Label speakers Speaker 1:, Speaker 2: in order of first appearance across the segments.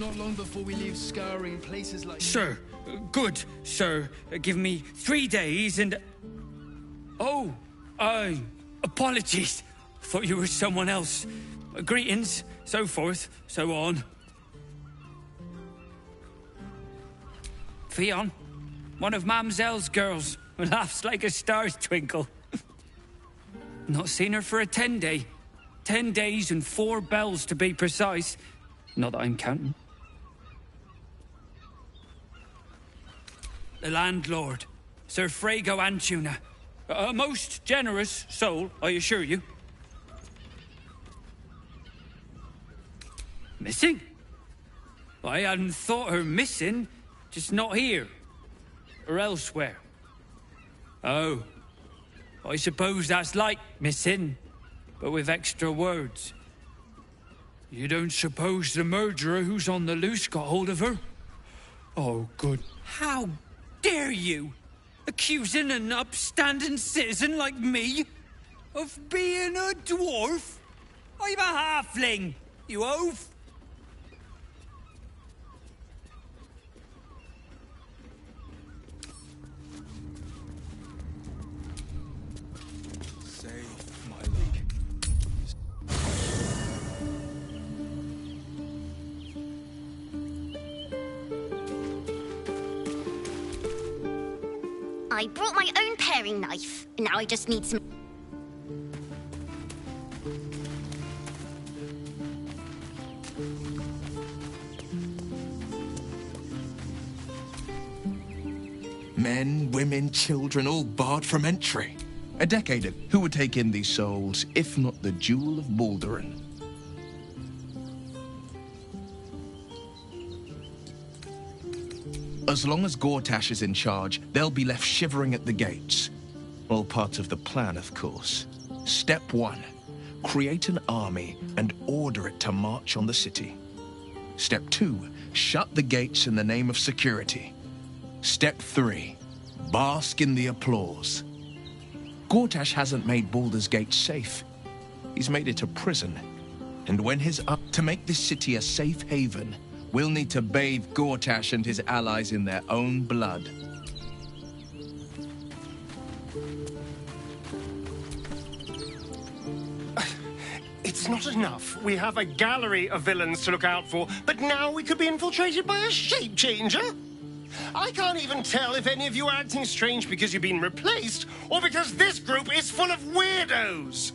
Speaker 1: Not long before we leave scouring places like...
Speaker 2: Sir, good, sir. Give me 3 days and... Oh, apologies. Thought you were someone else. Greetings, so forth, so on. Fionn, one of Mamselle's girls, laughs like a star's twinkle. Not seen her for a 10-day. 10 days and 4 bells to be precise. Not that I'm counting. The landlord, Sir Frago Antuna. A most generous soul, I assure you. Missing? I hadn't thought her missing, just not here. Or elsewhere. Oh. I suppose that's like missing, but with extra words. You don't suppose the murderer who's on the loose got hold of her? Oh, good. How dare you? Accusing an upstanding citizen like me of being a dwarf? I'm a halfling, you oaf!
Speaker 1: Save my leg.
Speaker 3: I brought my own paring knife. Now I just need some...
Speaker 4: Men, women, children, all barred from entry. A decade ago, who would take in these souls, if not the Jewel of Baldur? As long as Gortash is in charge, they'll be left shivering at the gates. All part of the plan, of course. Step 1. Create an army and order it to march on the city. Step 2. Shut the gates in the name of security. Step 3. Bask in the applause. Gortash hasn't made Baldur's Gate safe. He's made it a prison. And when he's up to make this city a safe haven, we'll need to bathe Gortash and his allies in their own blood.
Speaker 5: It's not enough. We have a gallery of villains to look out for, but now we could be infiltrated by a shape changer? I can't even tell if any of you are acting strange because you've been replaced, or because this group is full of weirdos.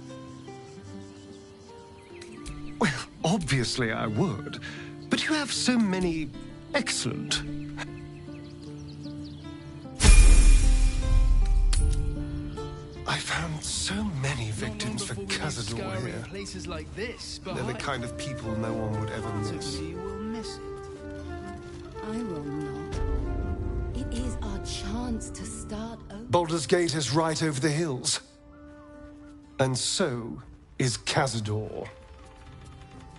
Speaker 5: Well, obviously I would. But you have so many excellent. I found so many victims for Cazador here.
Speaker 1: Places like this,
Speaker 5: They're the kind of people no one would ever miss.
Speaker 1: You will miss it.
Speaker 6: I will not. It is our chance to start over.
Speaker 5: Baldur's Gate is right over the hills. And so is Cazador.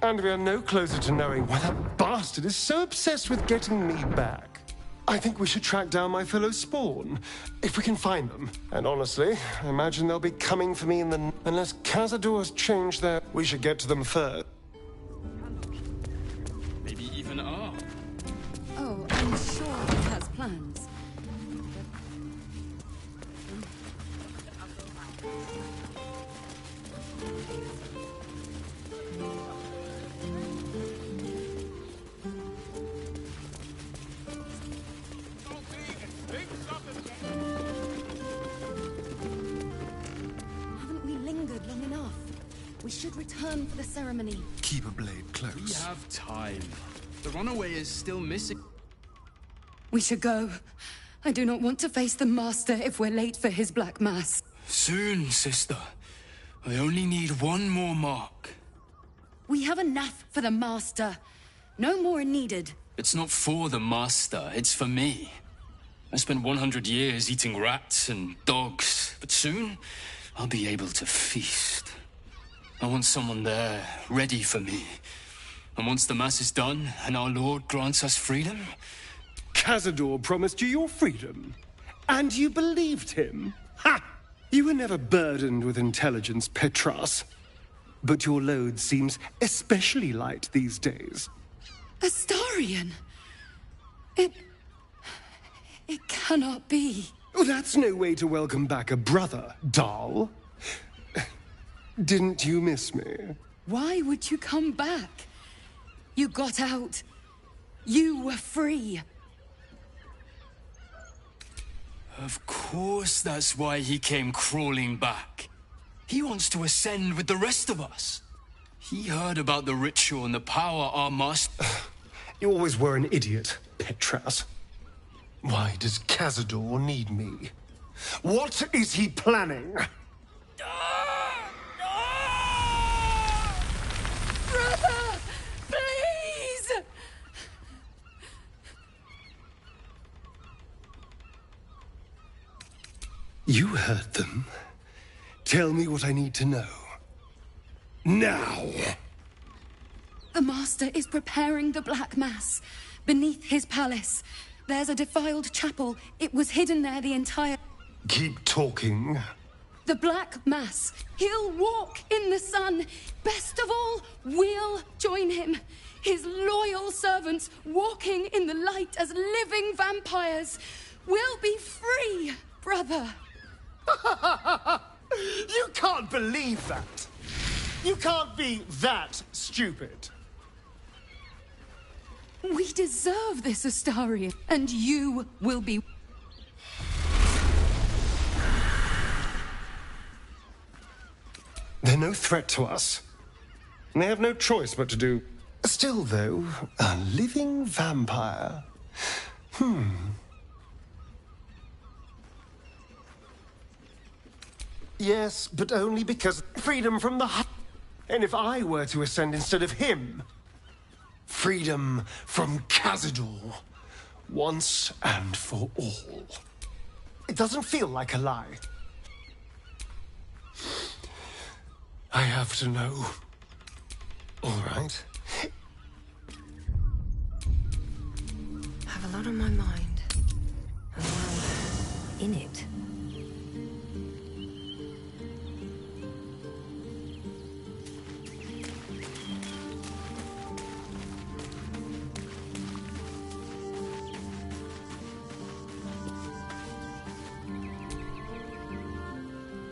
Speaker 5: And we are no closer to knowing why that bastard is so obsessed with getting me back. I think we should track down my fellow Spawn, if we can find them. And honestly, I imagine they'll be coming for me in the... Unless Cazador has changed their... We should get to them first.
Speaker 1: Maybe even are.
Speaker 6: Oh, I'm sure he has plans. Haven't we lingered long enough? We should return for the ceremony.
Speaker 5: Keep a blade close.
Speaker 1: We have time. The runaway is still missing.
Speaker 6: We should go. I do not want to face the Master if we're late for his Black Mass.
Speaker 1: Soon, sister. I only need one more mark.
Speaker 6: We have enough for the Master. No more are needed.
Speaker 7: It's not for the Master, it's for me. I spent 100 years eating rats and dogs, but soon I'll be able to feast. I want someone there, ready for me. And once the Mass is done and our Lord grants us freedom...
Speaker 5: Cazador promised you your freedom. And you believed him? Ha! You were never burdened with intelligence, Petras. But your load seems especially light these days.
Speaker 6: Astarion! It cannot be.
Speaker 5: Oh, that's no way to welcome back a brother, doll. Didn't you miss me?
Speaker 6: Why would you come back? You got out. You were free.
Speaker 7: Of course that's why he came crawling back. He wants to ascend with the rest of us. He heard about the ritual and the power our master...
Speaker 5: You always were an idiot, Petras. Why does Cazador need me? What is he planning?
Speaker 6: Brother! Please!
Speaker 5: You heard them. Tell me what I need to know. Now!
Speaker 6: The Master is preparing the Black Mass. Beneath his palace. There's a defiled chapel. It was hidden there the entire...
Speaker 5: Keep talking.
Speaker 6: The Black Mass. He'll walk in the sun. Best of all, we'll join him. His loyal servants walking in the light as living vampires. We'll be free, brother.
Speaker 5: You can't believe that. You can't be that stupid.
Speaker 6: We deserve this, Astarion, and you will be...
Speaker 5: They're no threat to us. And they have no choice but to do... Still, though, a living vampire. Yes, but only because freedom from the hut. And if I were to ascend instead of him... Freedom from Cazador. Once and for all. It doesn't feel like a lie. I have to know. All right.
Speaker 8: I have a lot on my mind. And well, in it.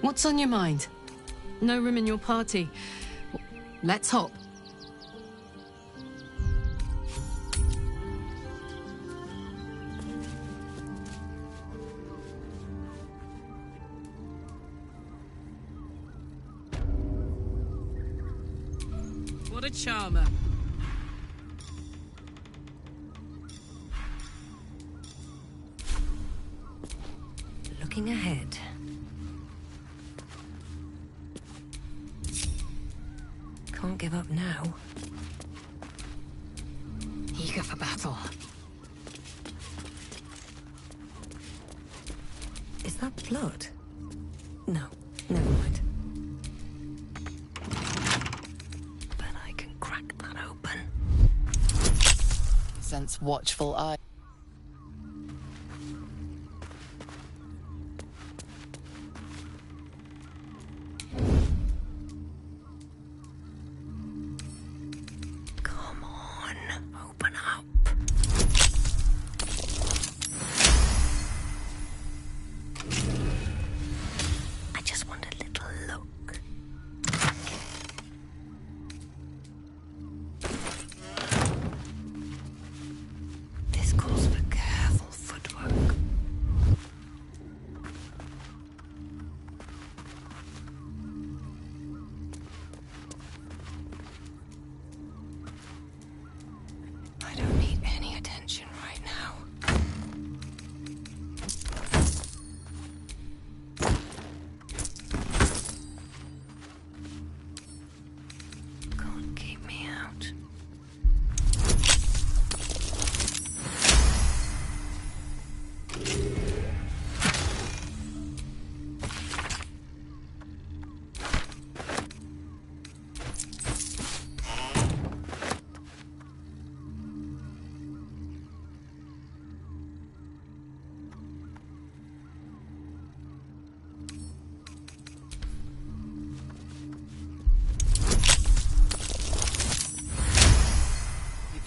Speaker 9: What's on your mind? No room in your party. Let's hop. What a charmer.
Speaker 8: Looking ahead. Can't give up now.
Speaker 9: Eager for battle.
Speaker 8: Is that blood? No, never mind. Bet I can crack that open.
Speaker 9: Sense watchful eye.
Speaker 8: This corner.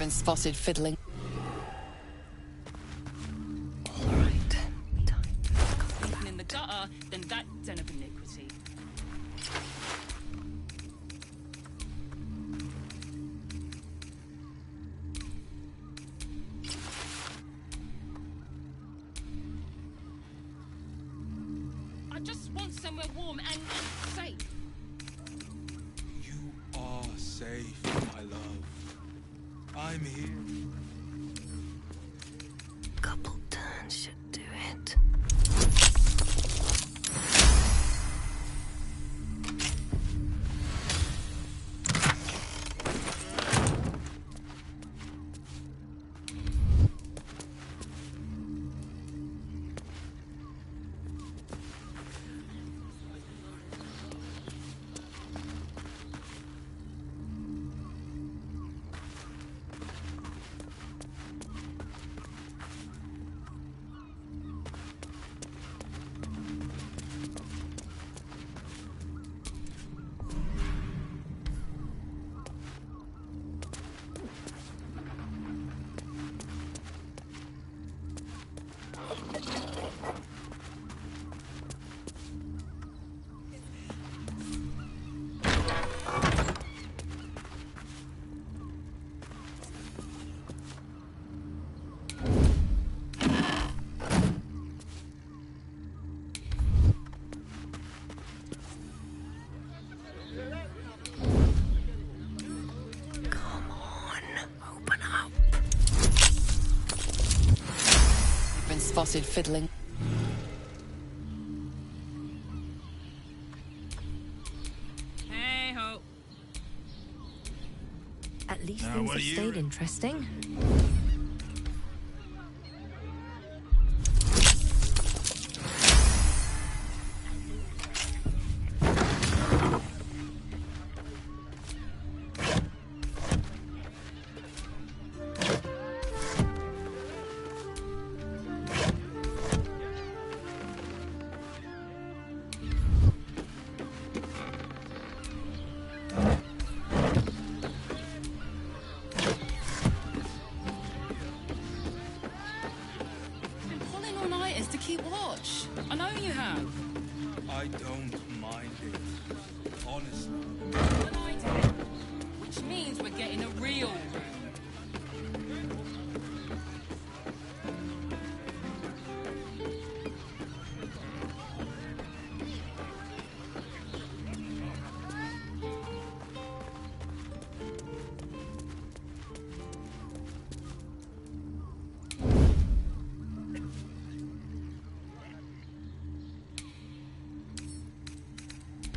Speaker 9: been spotted fiddling.
Speaker 8: Right.
Speaker 10: Sleeping in the gutter, then that den of iniquity. I just want somewhere warm and safe.
Speaker 1: You are safe, my love. I'm here.
Speaker 8: Couple turns should do it. Come on, open up.
Speaker 9: You've been spotted fiddling.
Speaker 10: Hey ho.
Speaker 8: At least
Speaker 1: Now,
Speaker 8: things
Speaker 1: what
Speaker 8: have
Speaker 1: are you
Speaker 8: stayed
Speaker 1: in?
Speaker 8: interesting.
Speaker 10: Been pulling all-nighters to keep watch. I know you have.
Speaker 1: I don't mind it. Honestly.
Speaker 10: And I do. Which means we're getting a real room.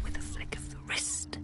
Speaker 8: With a flick of the wrist.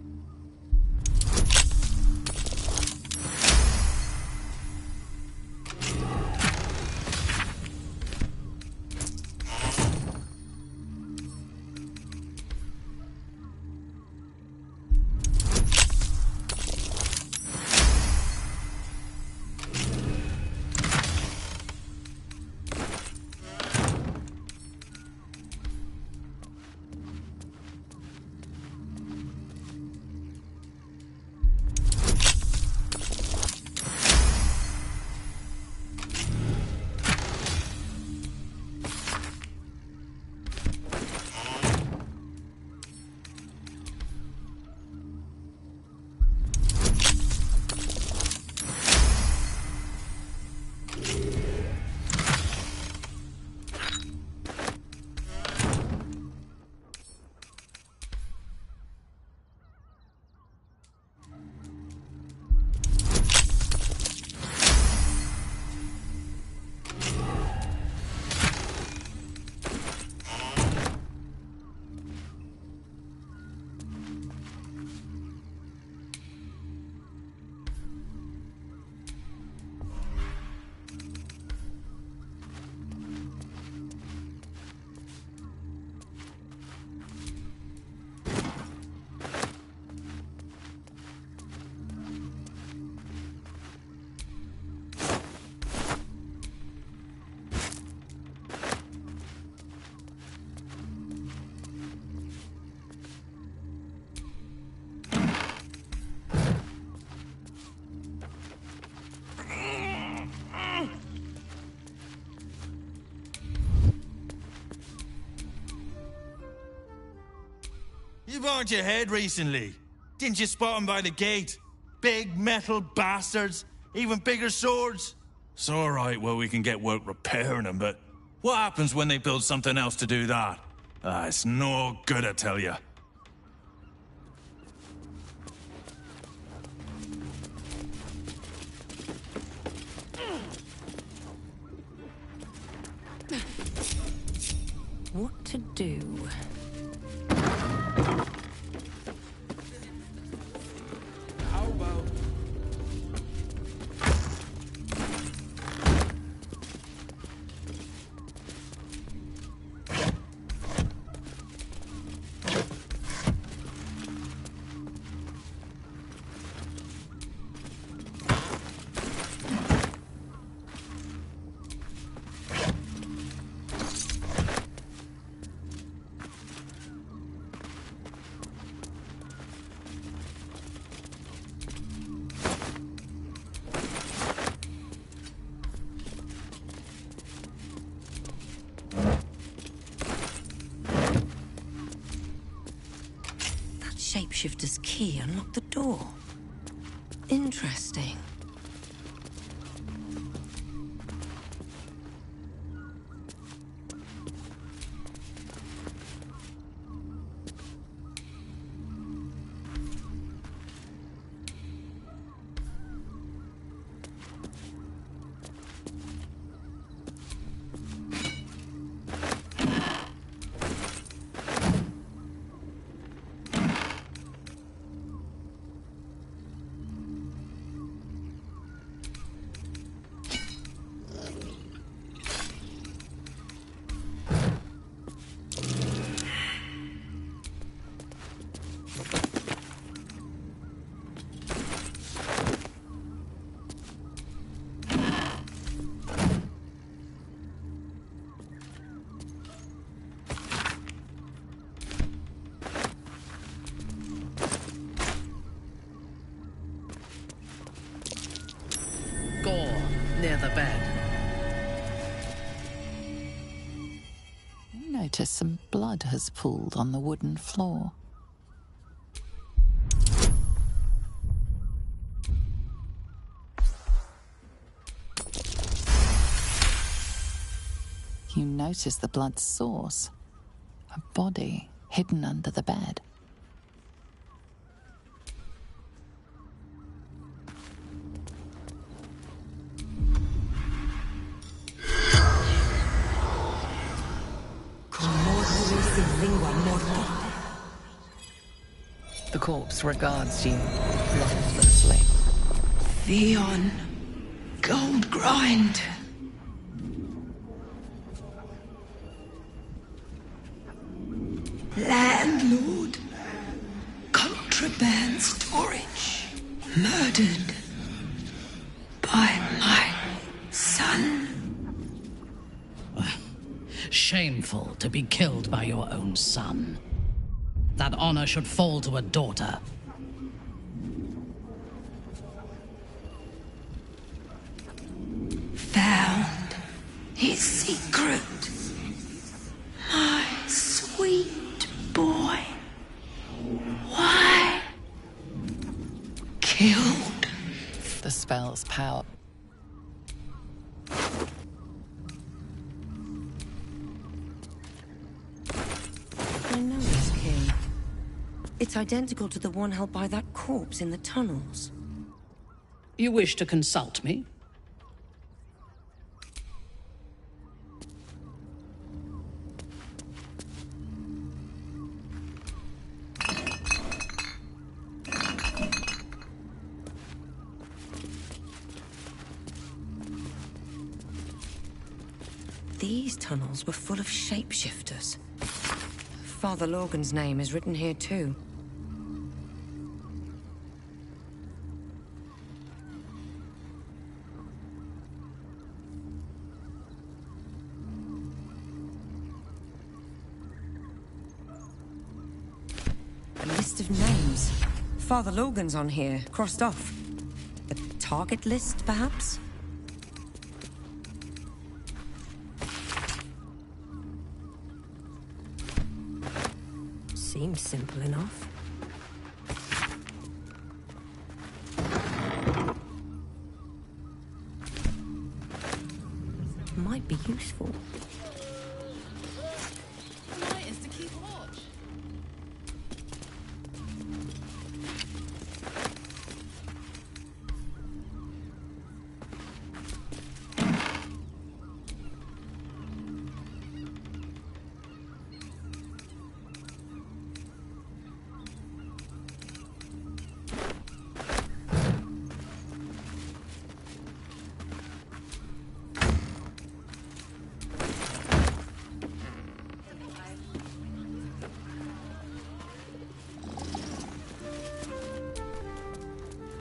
Speaker 11: They've aren't your head recently. Didn't you spot them by the gate? Big metal bastards, even bigger swords. It's all right, well, we can get work repairing them, but what happens when they build something else to do that? It's no good, I tell you.
Speaker 8: What to do?
Speaker 2: How about...
Speaker 8: Shapeshifter's key unlocked the door. Interesting.
Speaker 12: Near the bed.
Speaker 13: You notice some blood has pooled on the wooden floor. You notice the blood's source. A body hidden under the bed.
Speaker 12: The corpse regards you lifelessly.
Speaker 14: Theon, gold grind. Landlord, contraband storage, murdered by my son.
Speaker 12: Shameful to be killed by your own son. That honor should fall to a daughter.
Speaker 14: Found his secret. My sweet boy. Why? Killed.
Speaker 13: The spell's power.
Speaker 8: I know this key. It's identical to the one held by that corpse in the tunnels.
Speaker 12: You wish to consult me?
Speaker 8: These tunnels were full of shapeshifters. Father Logan's name is written here too. A list of names. Father Logan's on here, crossed off. A target list, perhaps? Seems simple enough. Might be useful.
Speaker 10: Light is to keep watch.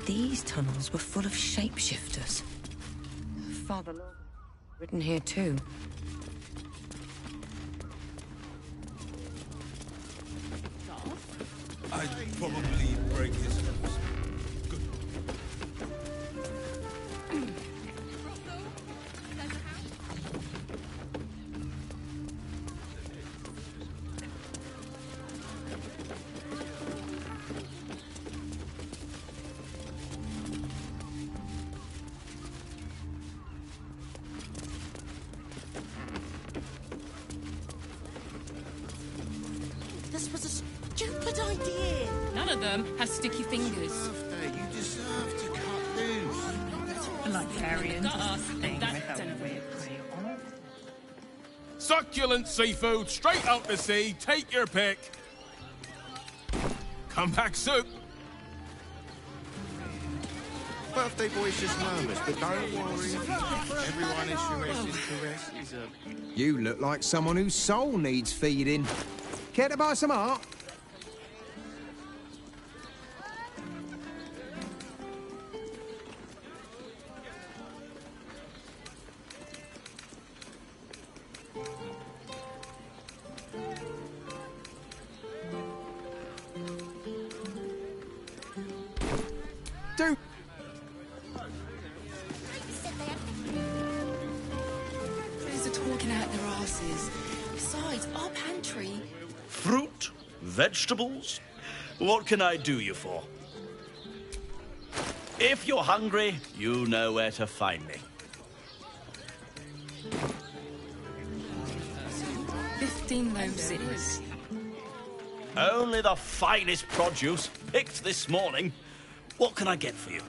Speaker 8: These tunnels were full of shapeshifters. Father Logan written here too.
Speaker 11: I'd probably break his nose. Good.
Speaker 10: This was a stupid idea. None of them have sticky fingers.
Speaker 15: You deserve to cut loose.
Speaker 10: Like Arian.
Speaker 16: Succulent seafood, straight out the sea. Take your pick. Come back soon.
Speaker 15: Birthday boy's just murmurs, but don't worry. Everyone is Sheres's caress is a...
Speaker 17: You look like someone whose soul needs feeding. Care to buy some art?
Speaker 10: Those are talking out their asses. Besides, our pantry...
Speaker 18: Fruit? Vegetables? What can I do you for? If you're hungry, you know where to find me.
Speaker 10: 15 loaves it is.
Speaker 18: Only the finest produce, picked this morning. What can I get for you?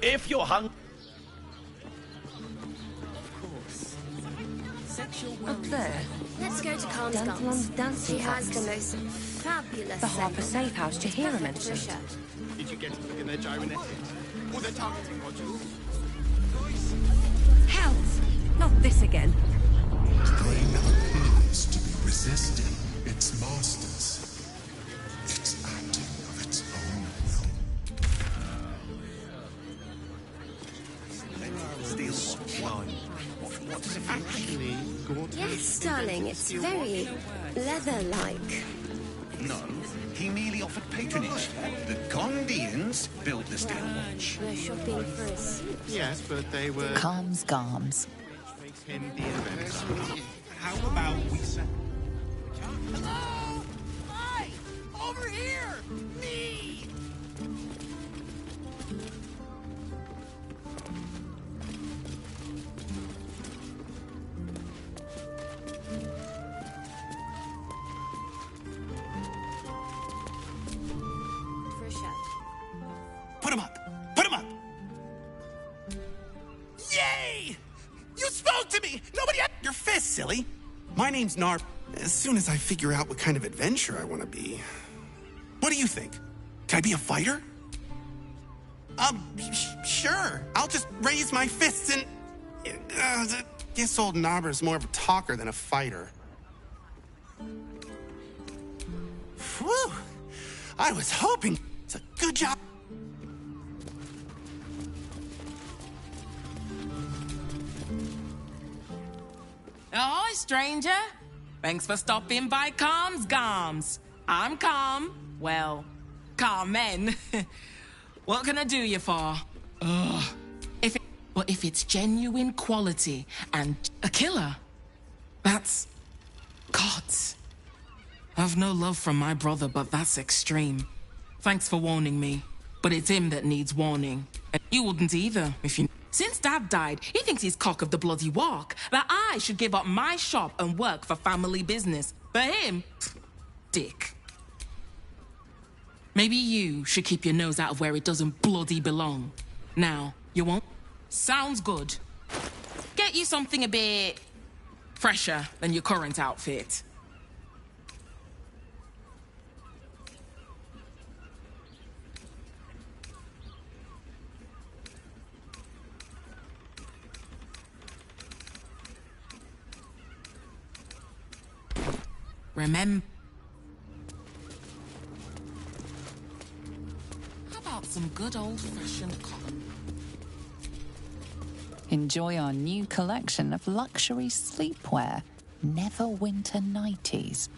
Speaker 18: If you're hungry...
Speaker 8: Up there.
Speaker 3: Let's go to
Speaker 8: Dantalon's dancing
Speaker 3: She has the
Speaker 8: practice.
Speaker 3: most fabulous
Speaker 8: The Harper
Speaker 3: scent.
Speaker 8: Safe House Jahira
Speaker 3: Perfect for a
Speaker 8: mentioned.
Speaker 3: shirt.
Speaker 15: Did you get to look in their gyrometics? Or their targeting modules?
Speaker 8: Hells! Not this again.
Speaker 19: Grain appears to be resisting its masters. It's acting of its own will.
Speaker 15: What does it actually gorgeous?
Speaker 3: Yes, darling, it's very leather-like.
Speaker 15: No, he merely offered patronage. The Gondians built the steel watch.
Speaker 3: We're shopping for a suit.
Speaker 15: Yes, but they were...
Speaker 13: Calms Garms.
Speaker 15: Makes him the inventor. How about we say...
Speaker 10: Hello! Hi! Over here! Me!
Speaker 3: For a shirt.
Speaker 15: Put him up! Put him up!
Speaker 20: silly. My name's Nar. As soon as I figure out what kind of adventurer I want to be. What do you think? Can I be a fighter? Sure. I'll just raise my fists and... guess old Nobber's more of a talker than a fighter. Whew. I was hoping. It's a good job.
Speaker 10: Ahoy, stranger. Thanks for stopping by Calm's Garms. I'm Calm. Well, Carmen. What can I do you for? If it's genuine quality and a killer, that's gods. I've no love from my brother, but that's extreme. Thanks for warning me, but it's him that needs warning. And you wouldn't either, if you... Since Dad died, he thinks he's cock of the bloody walk, that I should give up my shop and work for family business. For him, dick. Maybe you should keep your nose out of where it doesn't bloody belong. Now, you won't? Sounds good. Get you something a bit fresher than your current outfit. Remember... How about some good old-fashioned cotton?
Speaker 13: Enjoy our new collection of luxury sleepwear, Neverwinter Nighties.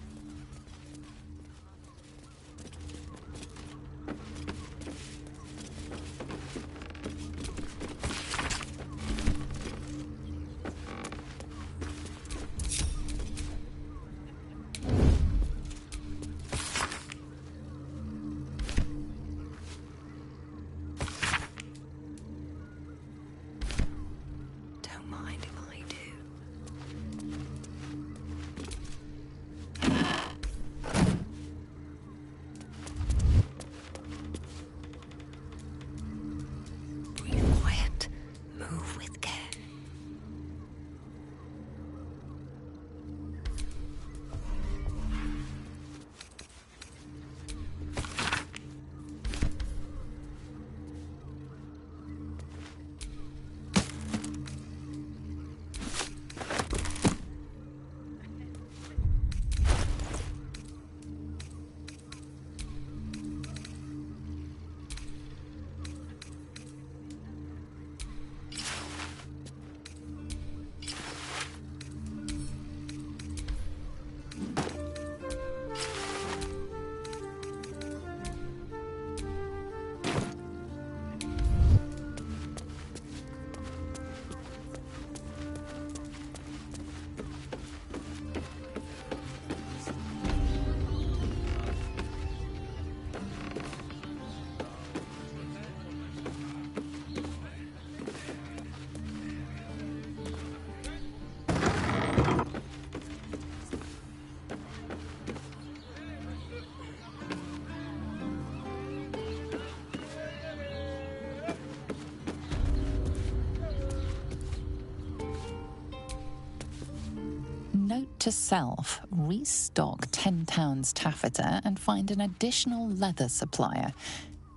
Speaker 13: Note to self, restock 10 pounds taffeta and find an additional leather supplier.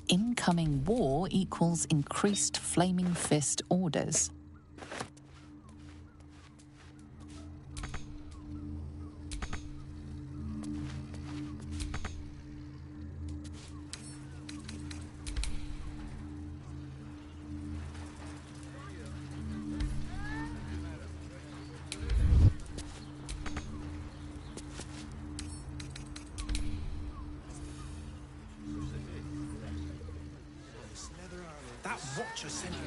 Speaker 13: Incoming war equals increased Flaming Fist orders.
Speaker 20: That watcher sent you.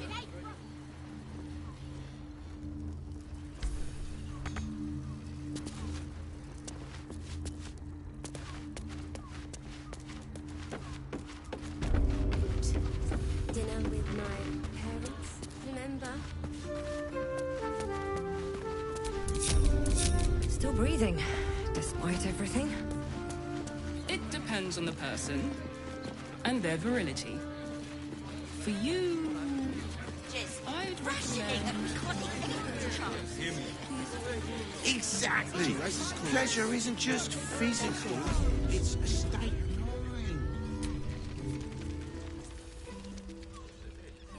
Speaker 21: Dinner with my parents, remember?
Speaker 8: Still breathing, despite everything.
Speaker 10: It depends on the person and their virility. For you, I'd recommend...
Speaker 15: Exactly. Pleasure isn't just physical, it's a state of mind.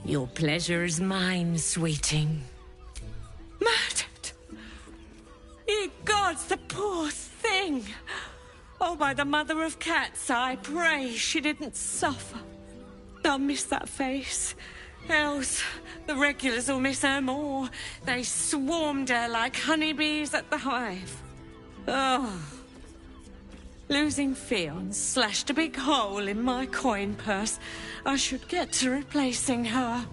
Speaker 4: Your pleasure is mine, sweeting. Murdered! Ye gods, the poor thing! Oh, by the mother of cats, I pray she didn't suffer. They'll miss that face. Else, the regulars will miss her more. They swarmed her like honeybees at the hive. Oh. Losing Fionn slashed a big hole in my coin purse. I should get to replacing her.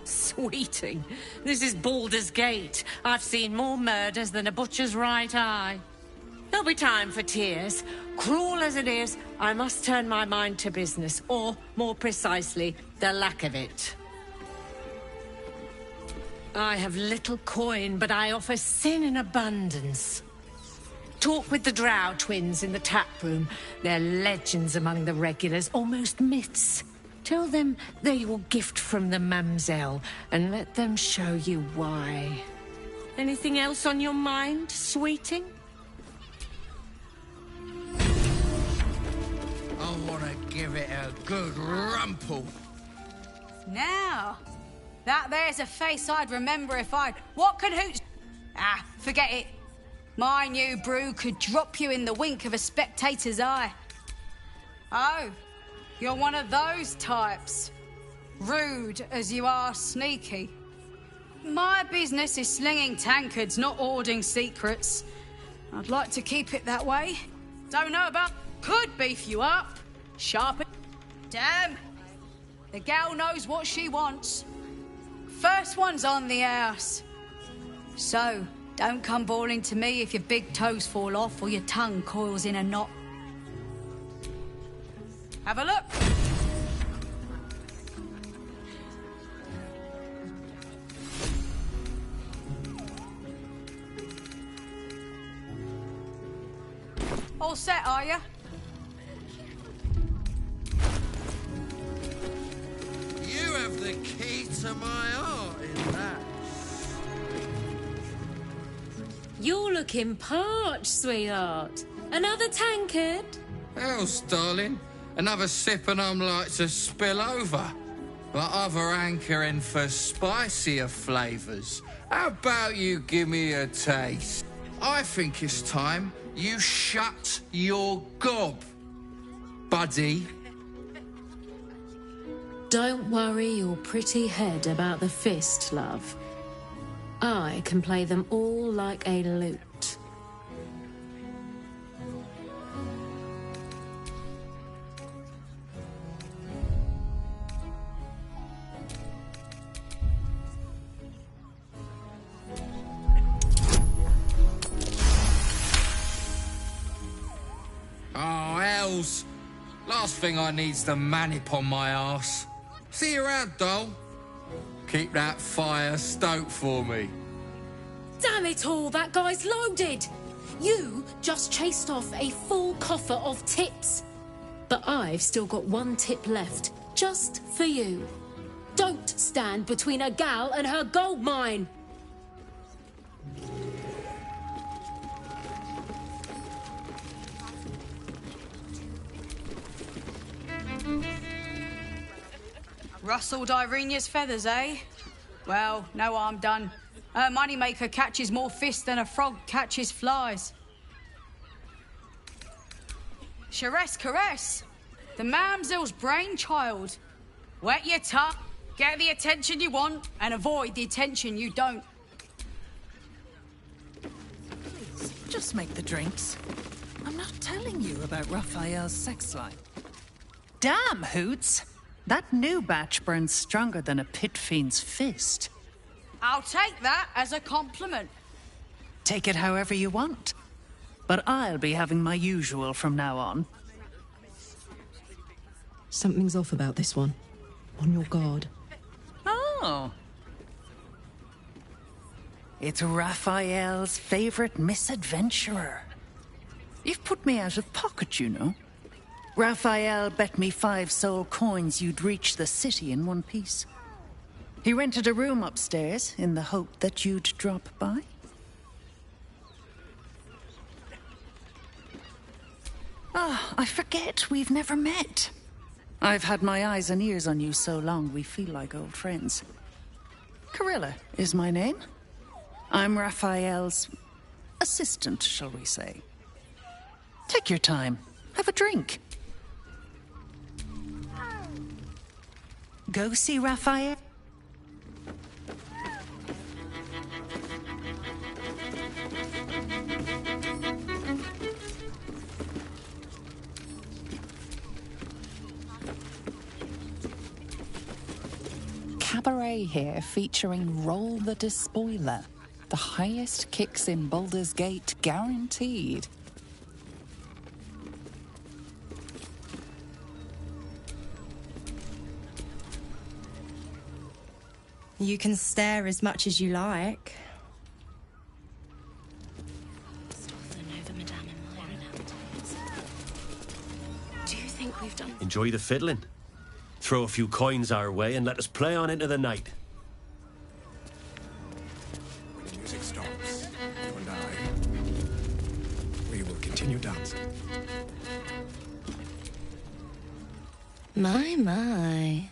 Speaker 4: Sweeting, this is Baldur's Gate. I've seen more murders than a butcher's right eye. There'll be time for tears. Cruel as it is, I must turn my mind to business, or, more precisely, the lack of it. I have little coin, but I offer sin in abundance. Talk with the Drow twins in the tap room. They're legends among the regulars, almost myths. Tell them they will gift from the mamselle, and let them show you why. Anything else on your mind, sweeting?
Speaker 22: I want to give it a good rumple.
Speaker 23: Now, that there's a face I'd remember if I'd... What could Hoots... Ah, forget it. My new brew could drop you in the wink of a spectator's eye. Oh, you're one of those types. Rude as you are sneaky. My business is slinging tankards, not hoarding secrets. I'd like to keep it that way. Don't know about... Could beef you up. Sharpen... Damn. The gal knows what she wants. First one's on the house. So, don't come bawling to me if your big toes fall off or your tongue coils in a knot. Have a look. All set, are you?
Speaker 22: You have the key to my heart in that.
Speaker 4: You're looking parched, sweetheart. Another tankard?
Speaker 22: Else, darling. Another sip and I'm like to spill over. But other hankering for spicier flavours. How about you give me a taste? I think it's time you shut your gob, buddy.
Speaker 9: Don't worry your pretty head about the fist, love. I can play them all like a lute.
Speaker 22: Oh, hells. Last thing I need's the manip on my arse. See you around, doll. Keep that fire stoked for me.
Speaker 9: Damn it all, that guy's loaded! You just chased off a full coffer of tips. But I've still got one tip left, just for you. Don't stand between a gal and her gold mine!
Speaker 23: Rustled Irenia's feathers, eh? Well, no harm done. Her moneymaker catches more fish than a frog catches flies. Charesse caress, the mamsel's brainchild. Wet your tongue, get the attention you want, and avoid the attention you don't.
Speaker 5: Please, just make the drinks. I'm not telling you about Raphael's sex life. Damn, Hoots! That new batch burns stronger than a pit fiend's fist.
Speaker 23: I'll take that as a compliment.
Speaker 5: Take it however you want. But I'll be having my usual from now on.
Speaker 9: Something's off about this one. On your guard.
Speaker 5: Oh. It's Raphael's favorite misadventurer. You've put me out of pocket, you know. Raphael bet me 5 soul coins you'd reach the city in one piece. He rented a room upstairs in the hope that you'd drop by. Ah, I forget we've never met. I've had my eyes and ears on you so long we feel like old friends. Carilla is my name. I'm Raphael's assistant, shall we say. Take your time. Have a drink. Go see Raphael.
Speaker 13: Cabaret here featuring Roll the Despoiler. The highest kicks in Baldur's Gate guaranteed.
Speaker 6: You can stare as much as you like.
Speaker 9: Do you think we've done...
Speaker 7: Enjoy the fiddling. Throw a few coins our way and let us play on into the night.
Speaker 17: When the music stops, you and I, we will continue dancing.
Speaker 21: My.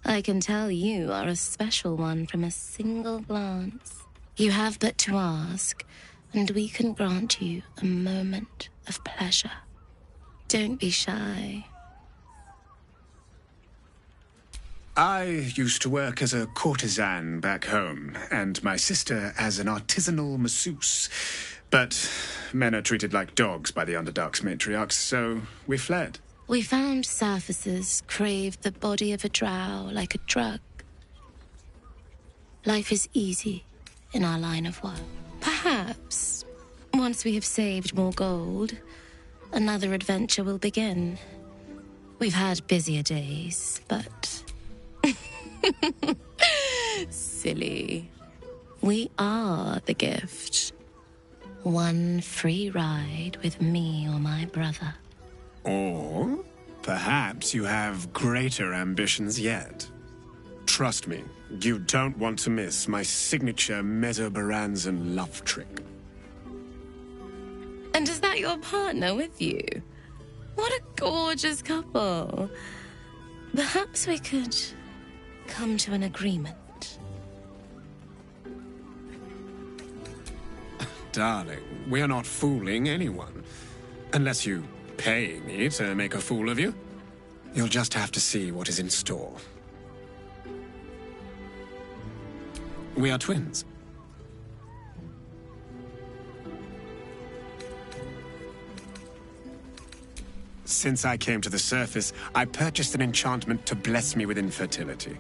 Speaker 21: I can tell you are a special one from a single glance. You have but to ask, and we can grant you a moment of pleasure. Don't be shy.
Speaker 17: I used to work as a courtesan back home, and my sister as an artisanal masseuse. But men are treated like dogs by the Underdark's matriarchs, so we fled.
Speaker 21: We found surfaces craved the body of a drow like a drug. Life is easy in our line of work. Perhaps, once we have saved more gold, another adventure will begin. We've had busier days, but... Silly. We are the gift. One free ride with me or my brother.
Speaker 17: Or perhaps you have greater ambitions yet. Trust me, you don't want to miss my signature Mesobaranzan love trick.
Speaker 21: And is that your partner with you? What a gorgeous couple. Perhaps we could come to an agreement.
Speaker 17: darling, we're not fooling anyone. Unless you pay me to make a fool of you. You'll just have to see what is in store. We are twins. Since I came to the surface, I purchased an enchantment to bless me with infertility,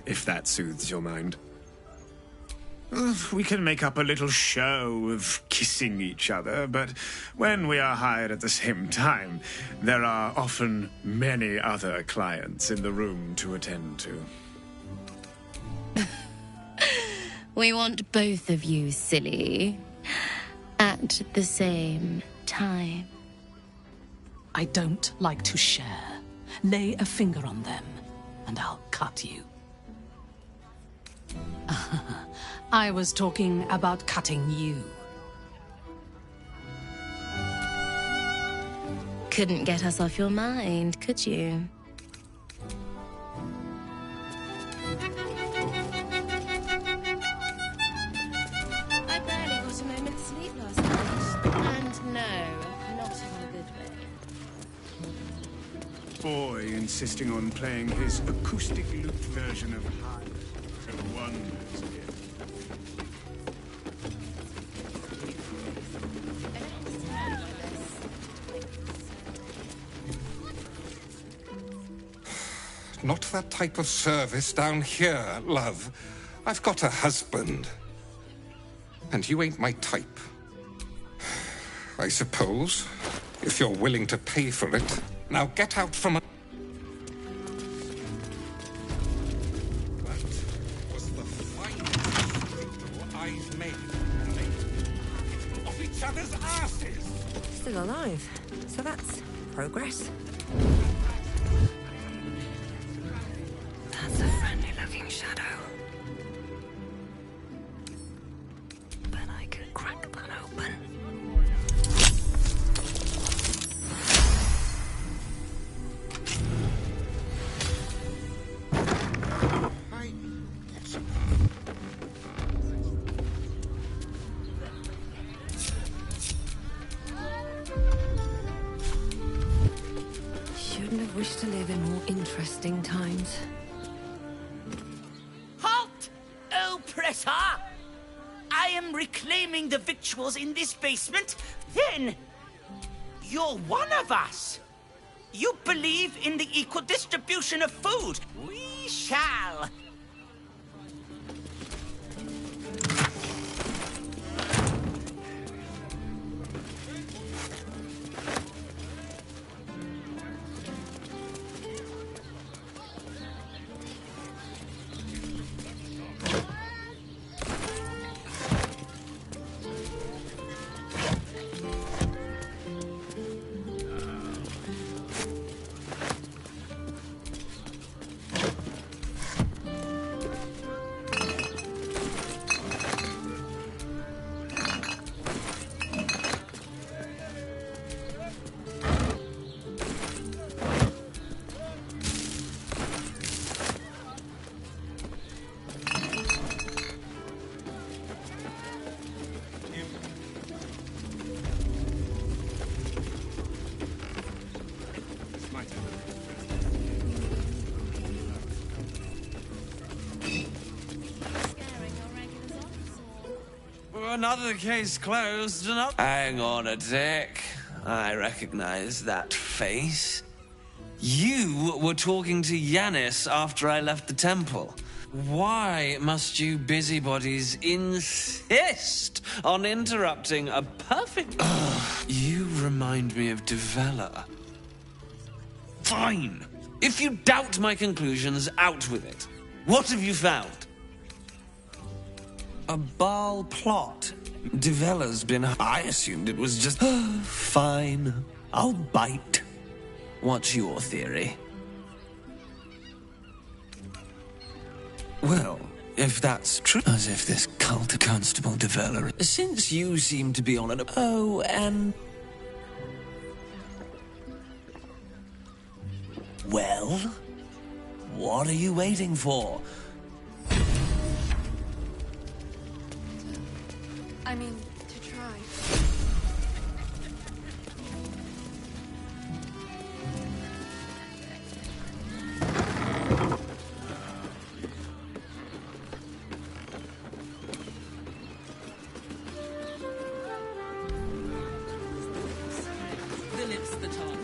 Speaker 17: if that soothes your mind. We can make up a little show of kissing each other, but when we are hired at the same time, there are often many other clients in the room to attend to.
Speaker 21: We want both of you, silly, at the same time.
Speaker 12: I don't like to share. Lay a finger on them, and I'll cut you. I was talking about cutting you.
Speaker 21: Couldn't get us off your mind, could you? I barely got a moment's sleep last night. And no, not in a good way.
Speaker 17: Boy insisting on playing his acoustic lute version of High. No wonders here.
Speaker 22: Not that type of service down here, love. I've got a husband. And you ain't my type. I suppose, if you're willing to pay for it. Now get out from...
Speaker 8: Still alive. So that's progress. That's a friendly-looking shadow. Bet I could crack that open. Shouldn't have wished to live in more interesting times.
Speaker 1: Halt, oppressor! I am reclaiming the victuals in this basement. Then, you're one of us. You believe in the equal distribution of food. We shall.
Speaker 2: Another case closed, another... Hang on a tick. I recognize that face. You were talking to Yanis after I left the temple. Why must you busybodies insist on interrupting a perfect... You remind me of Devella. Fine. If you doubt my conclusions, out with it. What have you found? A Baal plot. Devella's been... I assumed it was just... Fine. I'll bite. What's your theory? Well, if that's true... As if this cult of Constable Devella... Since you seem to be on an... Oh, and... Well? What are you waiting for?
Speaker 14: I mean, to try.
Speaker 10: minutes the time.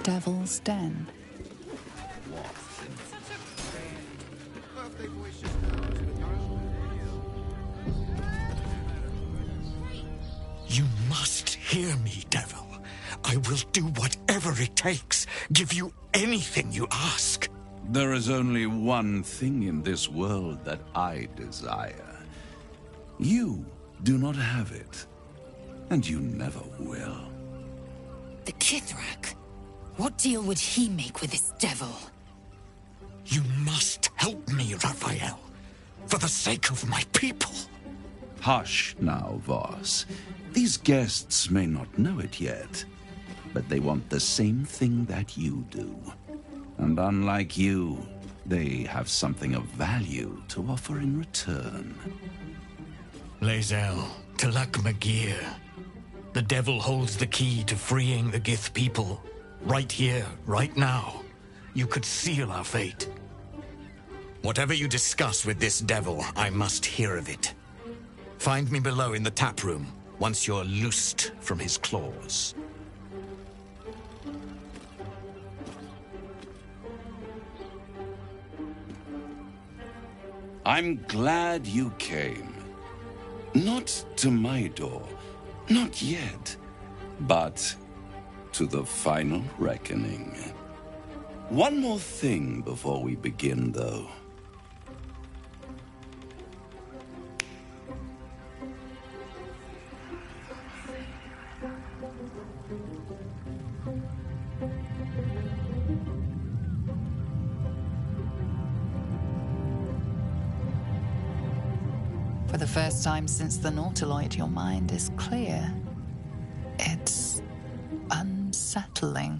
Speaker 13: Devil's Den.
Speaker 11: You must hear me, Devil. I will do whatever it takes, give you anything you ask.
Speaker 14: There is only one thing in this world that I desire. You do not have it, and you never will.
Speaker 16: The Kithrak? What deal would he make with this devil?
Speaker 11: You must help me, Raphael, for the sake of my people.
Speaker 14: Hush now, Voss. These guests may not know it yet, but they want the same thing that you do. And unlike you, they have something of value to offer in return.
Speaker 11: Lae'zel, Talak Magir. The devil holds the key to freeing the Gith people. Right here, right now. You could seal our fate. Whatever you discuss with this devil, I must hear of it. Find me below in the tap room, once you're loosed from his claws.
Speaker 14: I'm glad you came. Not to my door, not yet, but to the final reckoning. One more thing before we begin, though.
Speaker 13: For the first time since the Nautiloid, your mind is clear. It's unsettling.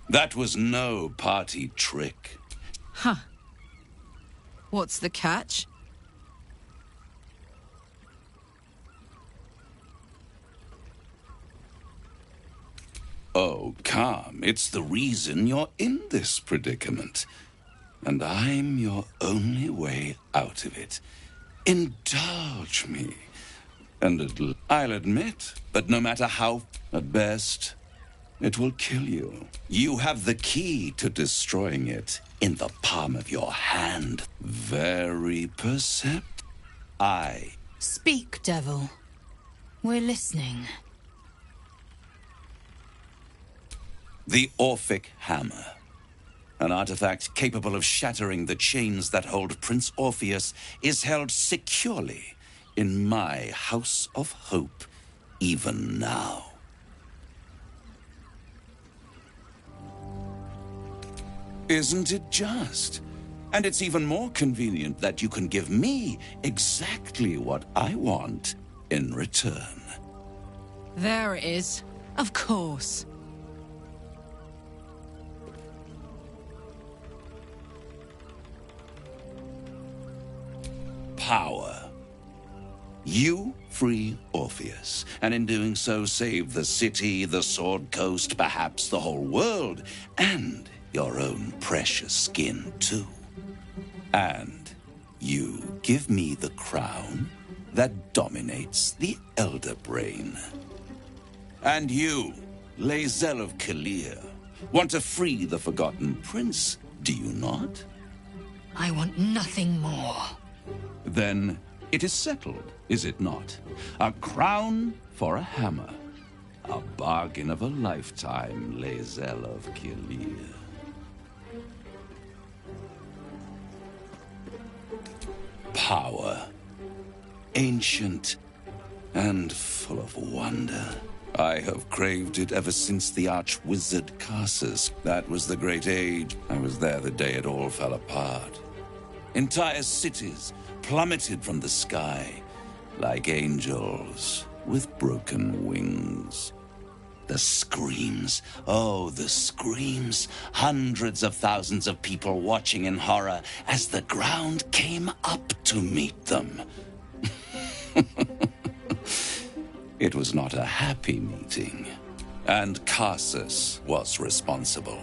Speaker 14: That was no party trick.
Speaker 24: Huh. What's the catch?
Speaker 14: Oh, calm. It's the reason you're in this predicament. And I'm your only way out of it. Indulge me. And I'll admit, but no matter how, at best, it will kill you. You have the key to destroying it in the palm of your hand. Very percept.
Speaker 16: Speak, devil. We're listening.
Speaker 14: The Orphic Hammer. An artifact capable of shattering the chains that hold Prince Orpheus is held securely in my House of Hope, even now. Isn't it just? And it's even more convenient that you can give me exactly what I want in return.
Speaker 24: There it is. Of course.
Speaker 14: Power. You free Orpheus, and in doing so save the city, the Sword Coast, perhaps the whole world, and your own precious skin, too. And you give me the crown that dominates the Elder Brain. And you, Lae'zel of Kalir, want to free the Forgotten Prince, do you not?
Speaker 16: I want nothing more.
Speaker 14: Then it is settled, is it not? A crown for a hammer. A bargain of a lifetime, Lae'zel of Kalir. Power. Ancient and full of wonder. I have craved it ever since the arch-wizard Karsus. That was the great age. I was there the day it all fell apart. Entire cities plummeted from the sky like angels with broken wings. The screams, oh, the screams. Hundreds of thousands of people watching in horror as the ground came up to meet them. It was not a happy meeting, and Karsus was responsible.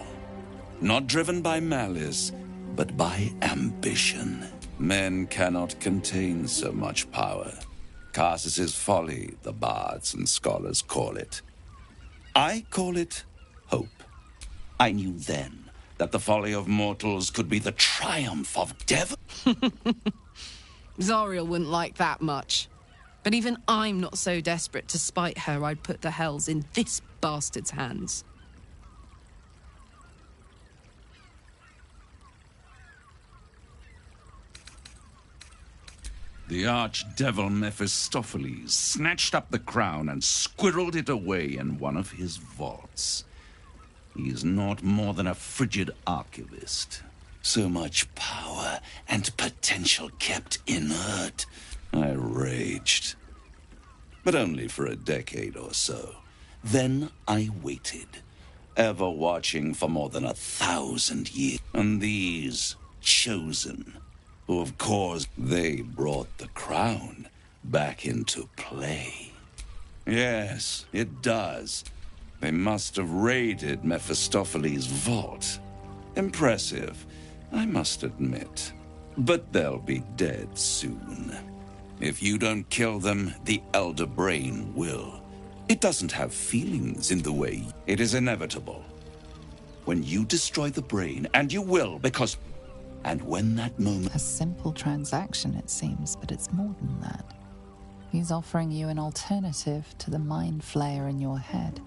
Speaker 14: Not driven by malice, but by ambition. Men cannot contain so much power. Karsus's folly, the bards and scholars call it. I call it hope. I knew then that the folly of mortals could be the triumph of devil.
Speaker 10: Zariel wouldn't like that much. But even I'm not so desperate to spite her I'd put the hells in this bastard's hands.
Speaker 14: The archdevil Mephistopheles snatched up the crown and squirreled it away in one of his vaults. He is not more than a frigid archivist. So much power and potential kept inert. I raged. But only for a decade or so. Then I waited, ever watching for more than 1,000 years. And these chosen, who of course they brought the crown back into play. Yes, it does. They must have raided Mephistopheles' vault. Impressive, I must admit. But they'll be dead soon. If you don't kill them, the Elder Brain will. It doesn't have feelings in the way. It is inevitable. When you destroy the brain, and you will, because... And when that moment...
Speaker 13: A simple transaction, it seems, but it's more than that. He's offering you an alternative to the mind flayer in your head.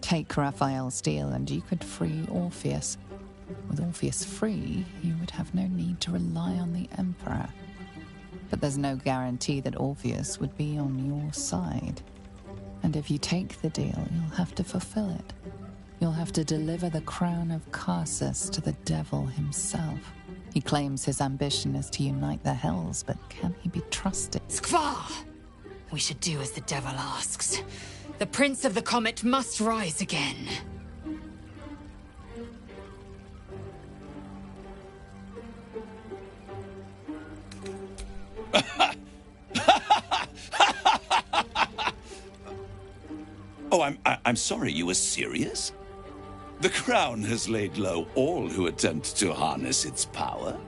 Speaker 13: Take Raphael's deal and you could free Orpheus. With Orpheus free, you would have no need to rely on the Emperor. But there's no guarantee that Orpheus would be on your side. And if you take the deal, you'll have to fulfill it. You'll have to deliver the crown of Karsus to the devil himself. He claims his ambition is to unite the hells, but can he be trusted?
Speaker 16: Skvar! We should do as the devil asks. The Prince of the Comet must rise again.
Speaker 14: Oh, I'm sorry, you were serious? The crown has laid low all who attempt to harness its power.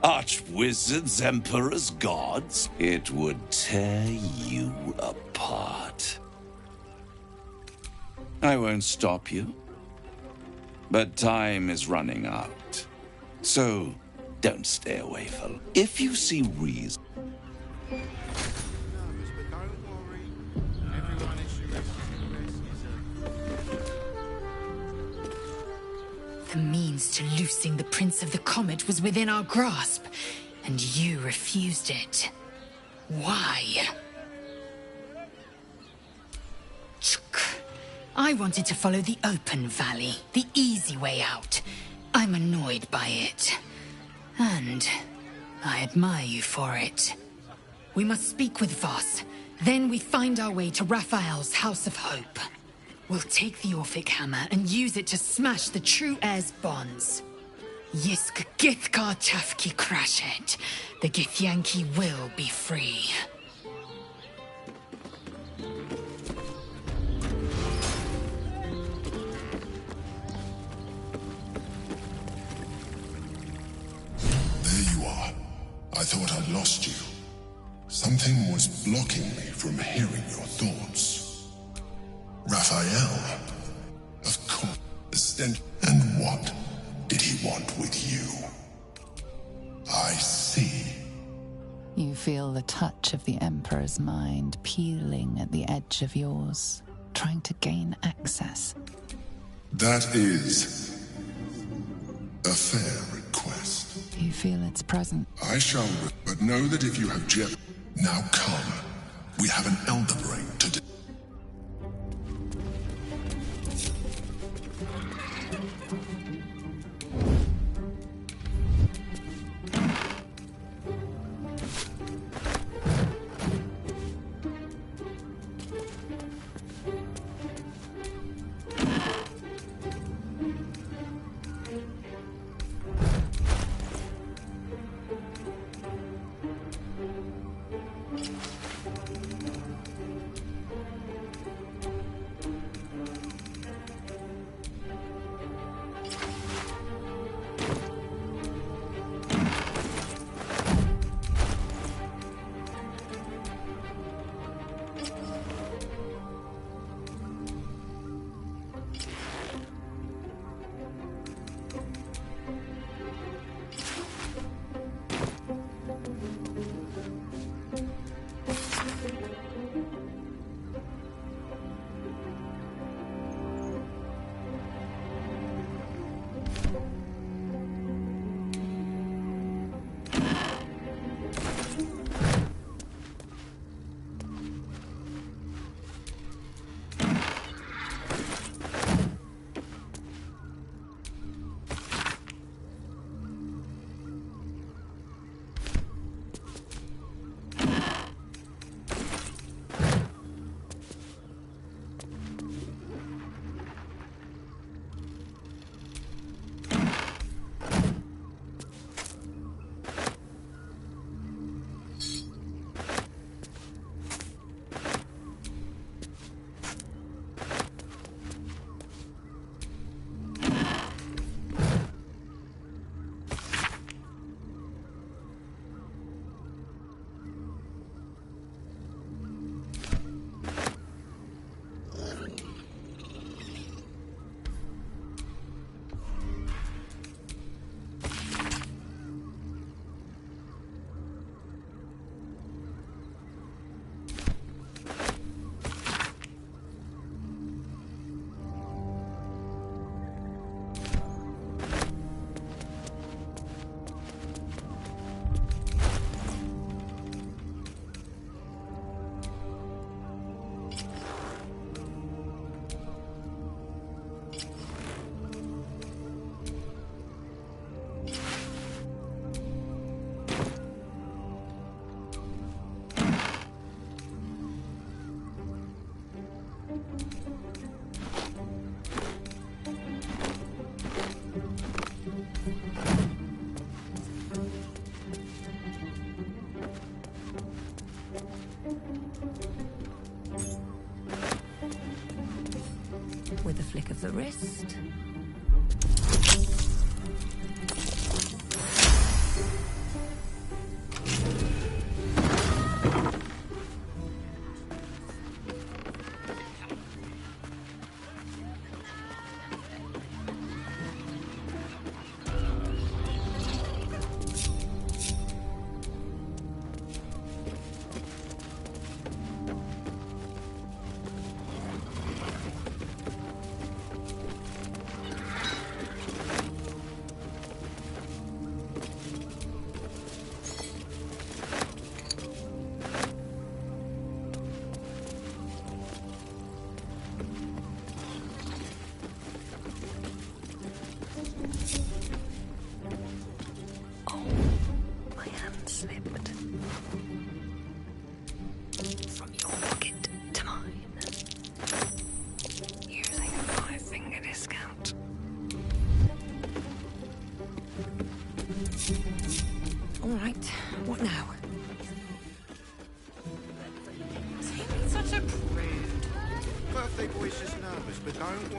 Speaker 14: Archwizards, emperors, gods. It would tear you apart. I won't stop you. But time is running out. So, don't stay away for long. If you see reason...
Speaker 16: The means to loosing the Prince of the Comet was within our grasp, and you refused it. Why? I wanted to follow the open valley, the easy way out. I'm annoyed by it. And I admire you for it. We must speak with Voss. Then we find our way to Raphael's House of Hope. We'll take the Orphic Hammer and use it to smash the true heir's bonds. Yisk Githkar Chafki Krashet. The Githyanki will be free.
Speaker 3: There you are. I thought I'd lost you. Something was blocking me from hearing your thoughts. Raphael, The stench. And what did he want with you? I see.
Speaker 13: You feel the touch of the Emperor's mind peeling at the edge of yours, trying to gain access.
Speaker 3: That is a fair request.
Speaker 13: You feel its presence.
Speaker 3: I shall, but know that if you have now come. We have an elder brain to do.
Speaker 8: With a flick of the wrist.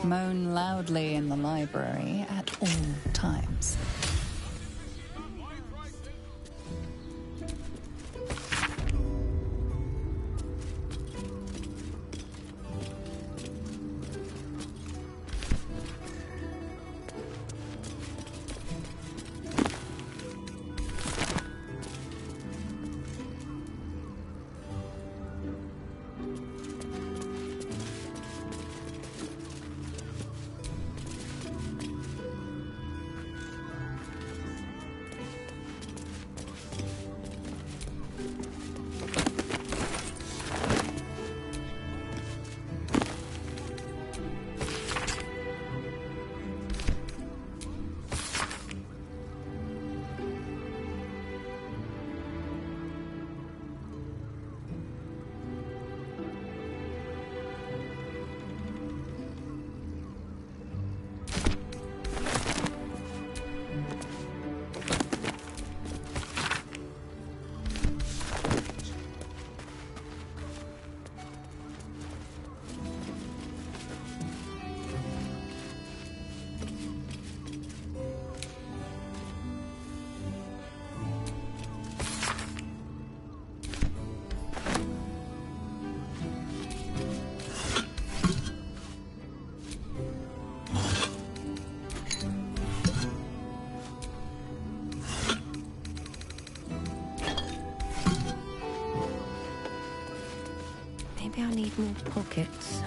Speaker 13: Moan loudly in the library at all times.
Speaker 21: I need more pockets.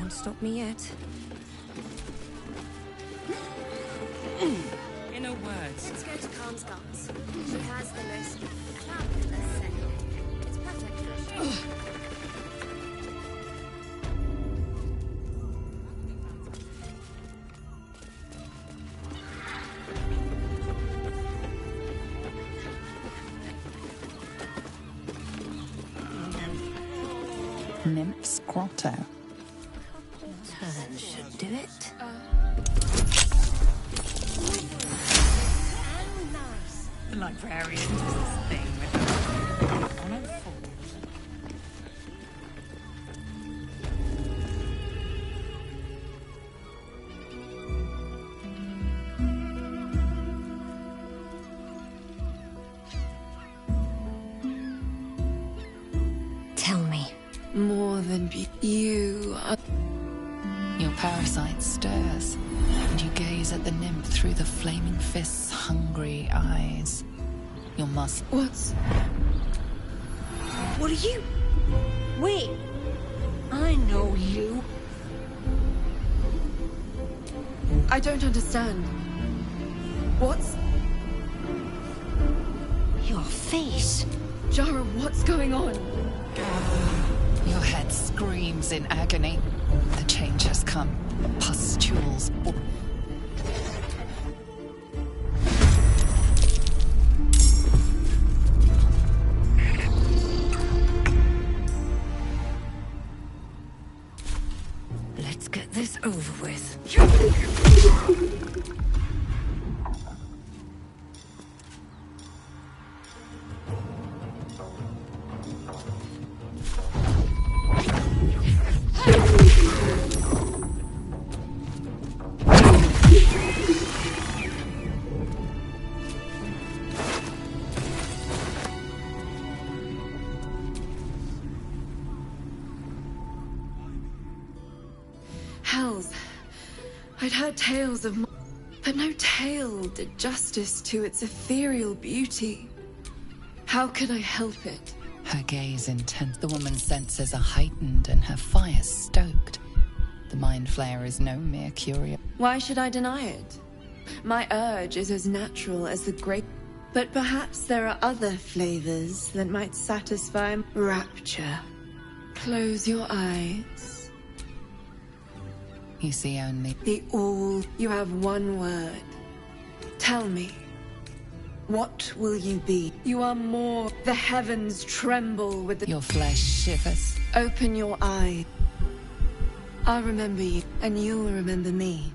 Speaker 8: Stop me yet.
Speaker 4: In a word.
Speaker 15: Let's go to Khan's guns. She has the most fabulous setting. It's perfect for a show.
Speaker 13: Nymph's Grotto.
Speaker 15: Turn should do it.
Speaker 4: The librarian does this thing with her on a fall.
Speaker 15: Tell me.
Speaker 18: More than you are...
Speaker 13: Your parasite stirs, and you gaze at the nymph through the flaming fist's hungry eyes. Your muscle...
Speaker 15: What are you? Wait. I know you.
Speaker 18: I don't understand. What's...
Speaker 15: Your face.
Speaker 18: Jara, what's going on?
Speaker 13: Your head screams in agony. The change has come. Pustules.
Speaker 15: Let's get this over with.
Speaker 18: Hells. I'd heard tales of... But no tale did justice to its ethereal beauty. How could I help it?
Speaker 13: Her gaze intense. The woman's senses are heightened and her fire stoked. The mind flare is no mere curiosity.
Speaker 18: Why should I deny it? My urge is as natural as the great... But perhaps there are other flavors that might satisfy rapture. Close your eyes.
Speaker 13: You see only...
Speaker 18: The all. You have one word. Tell me. What will you be? You are more. The heavens tremble with the...
Speaker 13: Your flesh shivers.
Speaker 18: Open your eye. I'll remember you, and you'll remember me.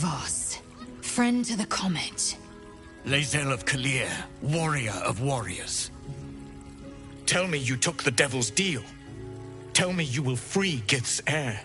Speaker 16: Voss, friend to the comet.
Speaker 11: Lae'zel of Kalir, warrior of warriors. Tell me you took the devil's deal. Tell me you will free Gith's heir.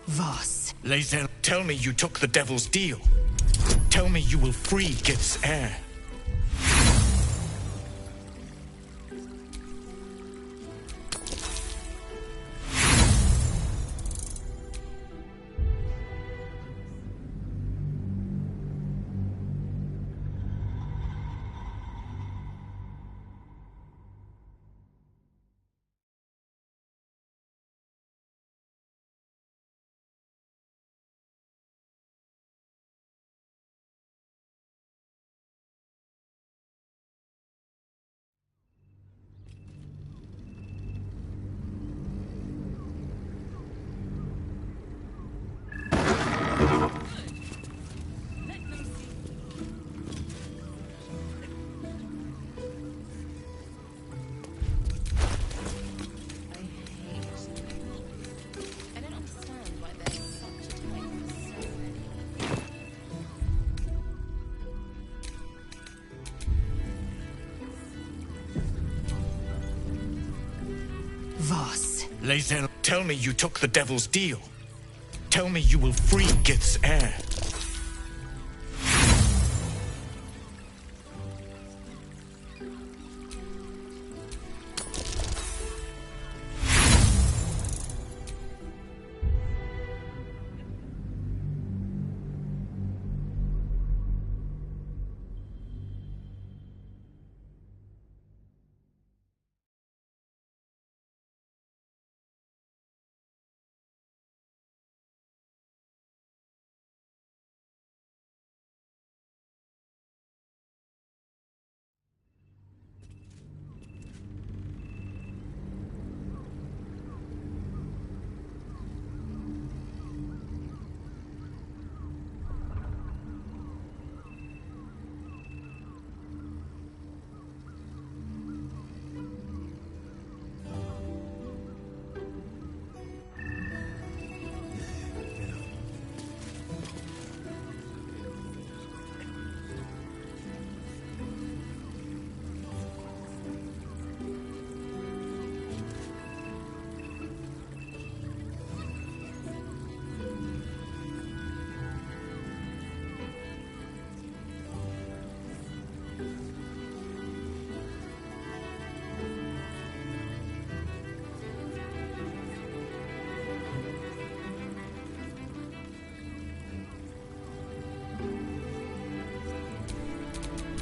Speaker 16: Voss.
Speaker 11: Lae'zel, tell me you took the devil's deal. Tell me you will free Gith's heir.
Speaker 16: Voss.
Speaker 11: Lae'zel, tell me you took the devil's deal. Tell me you will free Gith's heir.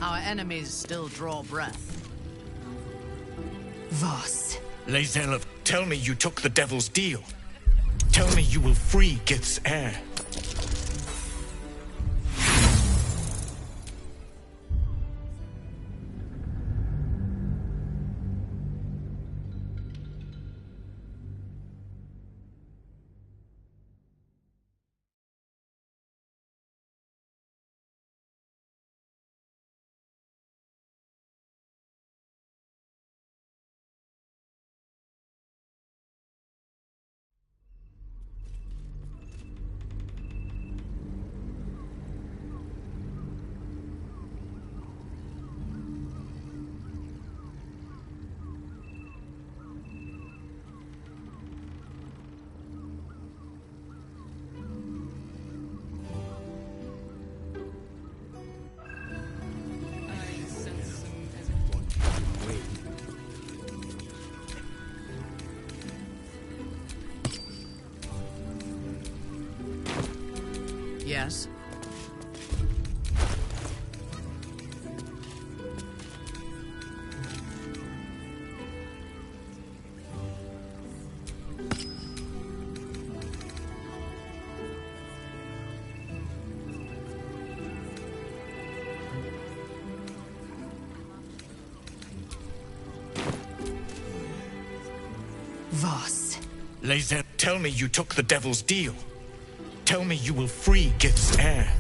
Speaker 12: Our enemies still draw breath.
Speaker 16: Voss.
Speaker 11: Lae'zel, tell me you took the devil's deal. Tell me you will free Gith's heir.
Speaker 24: Yes?
Speaker 16: Voss.
Speaker 11: Lae'zel, tell me you took the devil's deal. Tell me you will free Gith's heir.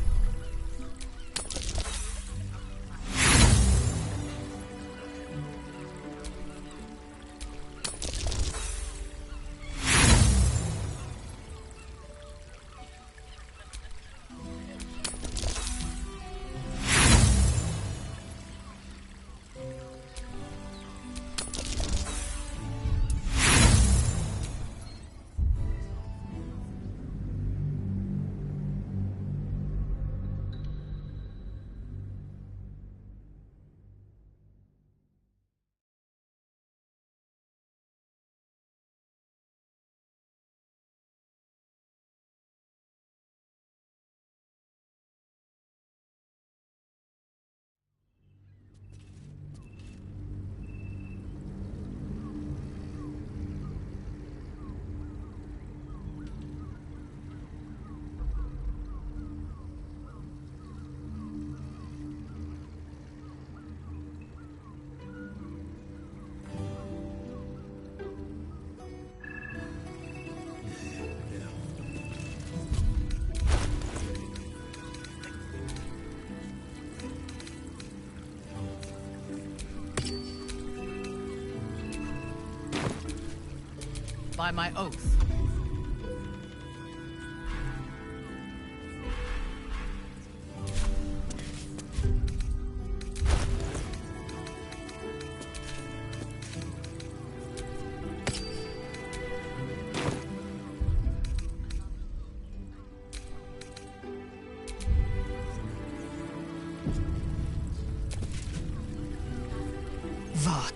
Speaker 24: By my oath.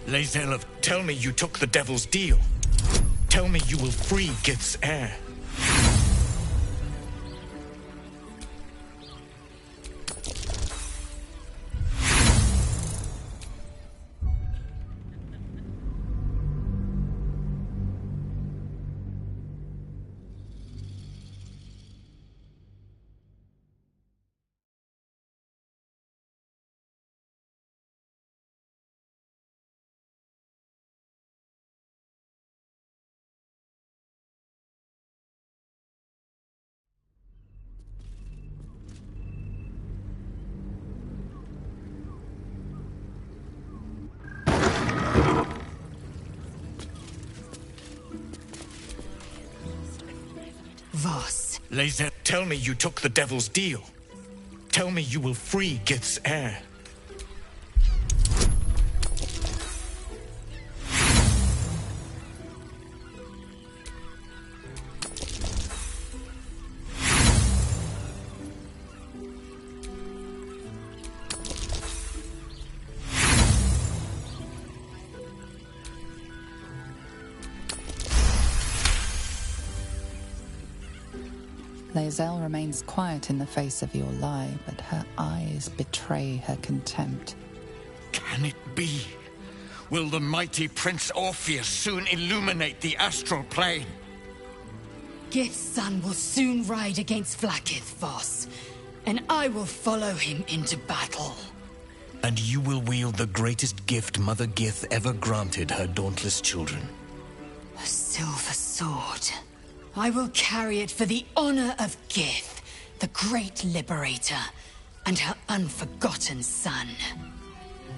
Speaker 11: Lae'zel, tell me you took the devil's deal. Tell me you will free Gith's heir.
Speaker 16: Voss.
Speaker 11: Lae'zel, tell me you took the devil's deal. Tell me you will free Gith's heir.
Speaker 13: Lae'zel remains quiet in the face of your lie, but her eyes betray her contempt.
Speaker 11: Can it be? Will the mighty Prince Orpheus soon illuminate the astral plane?
Speaker 16: Gith's son will soon ride against Vlaakith, Voss, and I will follow him into battle.
Speaker 11: And you will wield the greatest gift Mother Gith ever granted her dauntless children.
Speaker 16: A silver sword. I will carry it for the honor of Gith, the great liberator, and her unforgotten son.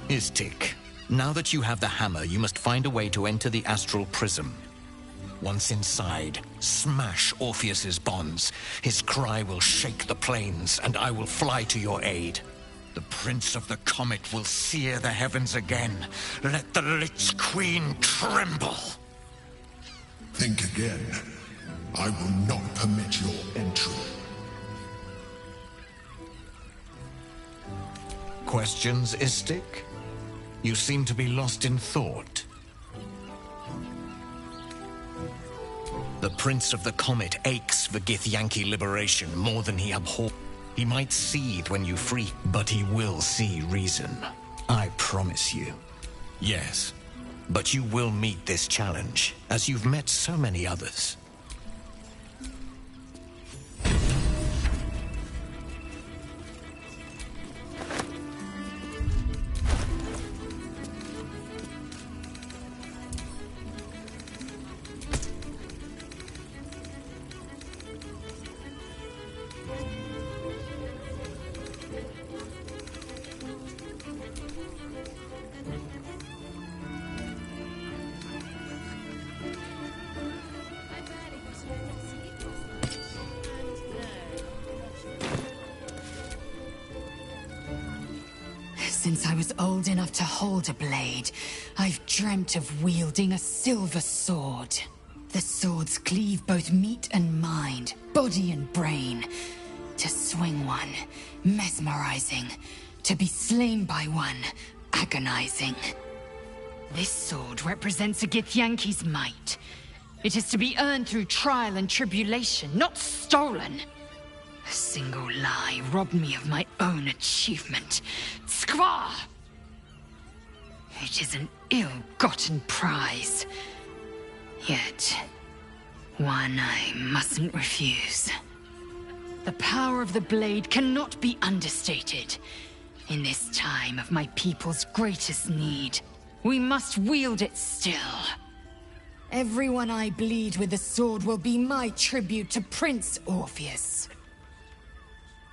Speaker 11: Istik, now that you have the hammer, you must find a way to enter the astral prism. Once inside, smash Orpheus's bonds. His cry will shake the plains, and I will fly to your aid. The Prince of the Comet will sear the heavens again. Let the Lich Queen tremble.
Speaker 3: Think again. I will not permit your entry.
Speaker 11: Questions, Istik? You seem to be lost in thought. The Prince of the Comet aches for Githyanki liberation more than he abhors. He might seethe when you free, but he will see reason. I promise you. Yes, but you will meet this challenge, as you've met so many others.
Speaker 16: Since I was old enough to hold a blade, I've dreamt of wielding a silver sword. The swords cleave both meat and mind, body and brain. To swing one, mesmerizing. To be slain by one, agonizing. This sword represents a Githyanki's might. It is to be earned through trial and tribulation, not stolen. A single lie robbed me of my own achievement. Squaw! It is an ill-gotten prize. Yet, one I mustn't refuse. The power of the blade cannot be understated. In this time of my people's greatest need, we must wield it still. Everyone I bleed with the sword will be my tribute to Prince Orpheus.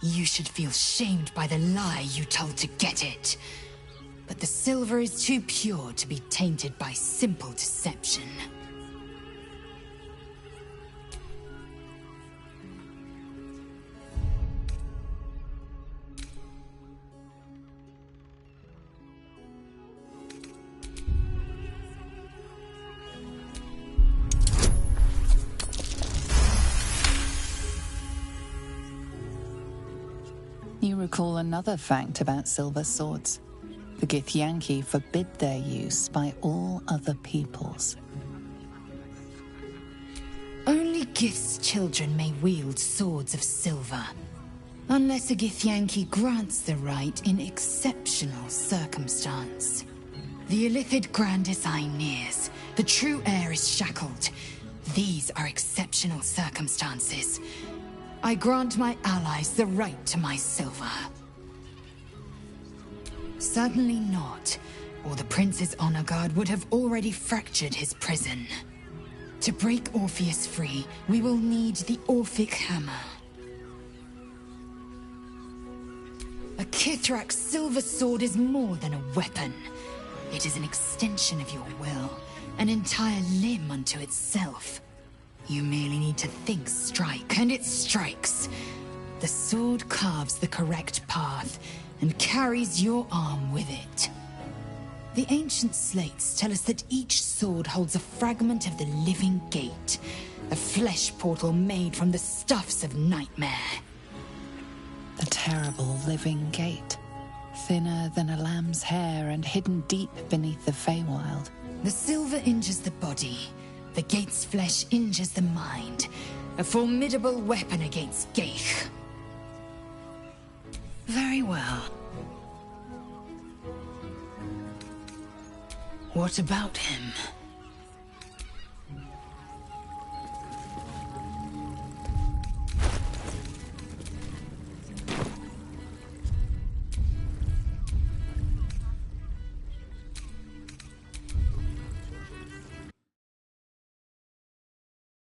Speaker 16: You should feel shamed by the lie you told to get it. But the silver is too pure to be tainted by simple deception.
Speaker 13: You recall another fact about silver swords. The Githyanki forbid their use by all other peoples.
Speaker 16: Only Gith's children may wield swords of silver, unless a Githyanki grants the right in exceptional circumstance. The Illithid Grandis nears. The true heir is shackled. These are exceptional circumstances. I grant my allies the right to my silver. Certainly not, or the Prince's honor guard would have already fractured his prison. To break Orpheus free, we will need the Orphic Hammer. A Kithrak's silver sword is more than a weapon. It is an extension of your will, an entire limb unto itself. You merely need to think strike, and it strikes. The sword carves the correct path, and carries your arm with it. The ancient slates tell us that each sword holds a fragment of the living gate, a flesh portal made from the stuffs of nightmare.
Speaker 13: The terrible living gate, thinner than a lamb's hair and hidden deep beneath the Feywild.
Speaker 16: The silver injures the body. The gate's flesh injures the mind. A formidable weapon against Gaich. Very well. What about him?